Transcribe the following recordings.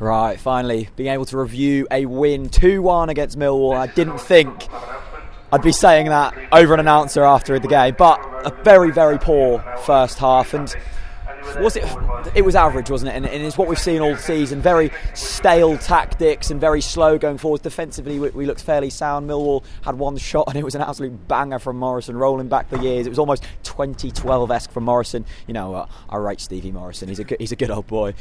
Right, finally being able to review a win 2-1 against Millwall. I didn't think I'd be saying that over an announcer after the game, but a very, very poor first half. And it was average, wasn't it? And it's what we've seen all season. Very stale tactics and very slow going forward. Defensively, we looked fairly sound. Millwall had one shot and it was an absolute banger from Morrison, rolling back the years. It was almost 2012-esque from Morrison. You know, I rate Stevie Morrison. He's a good old boy.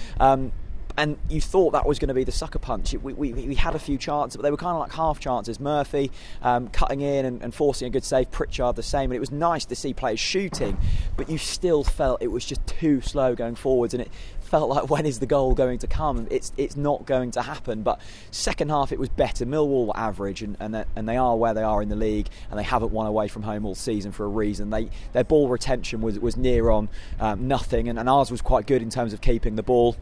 And you thought that was going to be the sucker punch. We had a few chances, but they were kind of like half chances. Murphy cutting in and forcing a good save. Pritchard the same. And it was nice to see players shooting, but you still felt it was just too slow going forwards. And it felt like, when is the goal going to come? It's not going to happen. But second half it was better. Millwall were average, and they are where they are in the league, and they haven't won away from home all season for a reason. Their ball retention was near on nothing, and ours was quite good in terms of keeping the ball.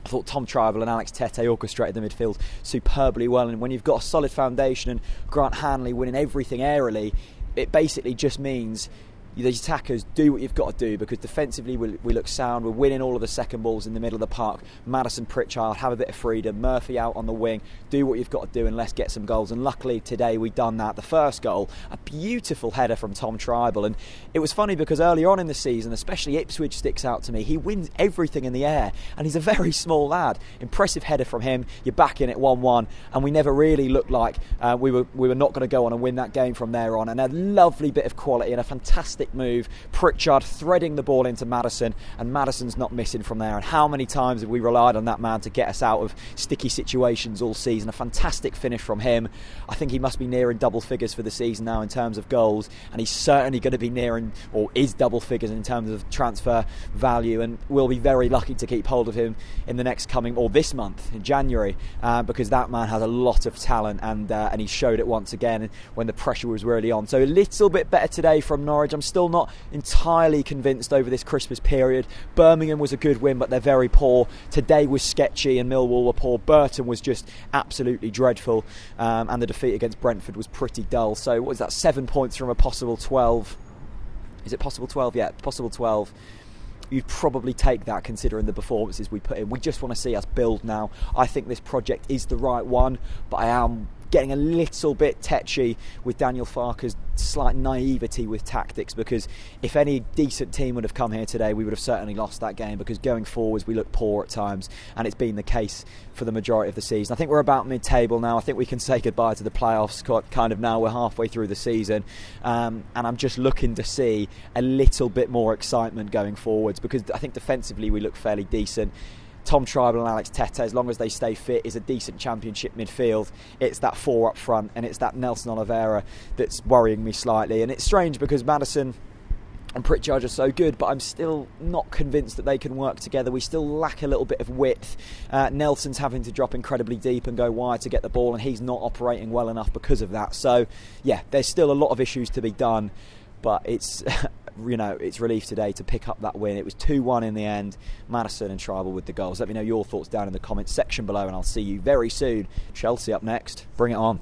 I thought Tom Tribal and Alex Tete orchestrated the midfield superbly well, and when you've got a solid foundation and Grant Hanley winning everything aerially, it basically just means the attackers do what you've got to do, because defensively we look sound. We're winning all of the second balls in the middle of the park. Maddison, Pritchard have a bit of freedom. Murphy out on the wing. Do what you've got to do and let's get some goals. And luckily today we've done that. The first goal, a beautiful header from Tom Tribal. And it was funny because earlier on in the season, especially Ipswich sticks out to me. He wins everything in the air and he's a very small lad. Impressive header from him. You're back in at 1-1, and we never really looked like we were not going to go on and win that game from there on. And a lovely bit of quality and a fantastic move. Pritchard threading the ball into Maddison, and Maddison's not missing from there. And how many times have we relied on that man to get us out of sticky situations all season? A fantastic finish from him. I think he must be nearing double figures for the season now in terms of goals, and he's certainly going to be nearing, or is double figures in terms of transfer value, and we'll be very lucky to keep hold of him in the next coming, or this month in January, because that man has a lot of talent, and he showed it once again when the pressure was really on. So a little bit better today from Norwich. I'm still not entirely convinced over this Christmas period. Birmingham was a good win, but they're very poor. Today was sketchy and Millwall were poor. Burton was just absolutely dreadful, and the defeat against Brentford was pretty dull. So what is that, 7 points from a possible 12? Is it possible 12? Yeah, possible 12. You'd probably take that considering the performances we put in. We just want to see us build now. I think this project is the right one, but I am getting a little bit tetchy with Daniel Farke's slight naivety with tactics, because if any decent team would have come here today, we would have certainly lost that game, because going forwards we look poor at times, and it's been the case for the majority of the season. I think we're about mid-table now. I think we can say goodbye to the playoffs kind of now. We're halfway through the season, and I'm just looking to see a little bit more excitement going forwards, because I think defensively we look fairly decent. Tom Tribal and Alex Tete, as long as they stay fit, is a decent championship midfield. It's that four up front, and it's that Nelson Oliveira that's worrying me slightly. And it's strange because Maddison and Pritchard are so good, but I'm still not convinced that they can work together. We still lack a little bit of width. Nelson's having to drop incredibly deep and go wide to get the ball, and he's not operating well enough because of that. So, yeah, there's still a lot of issues to be done, but it's it's relief today to pick up that win. It was 2-1 in the end. Maddison and Tribal with the goals. Let me know your thoughts down in the comments section below, and I'll see you very soon. Chelsea up next. Bring it on.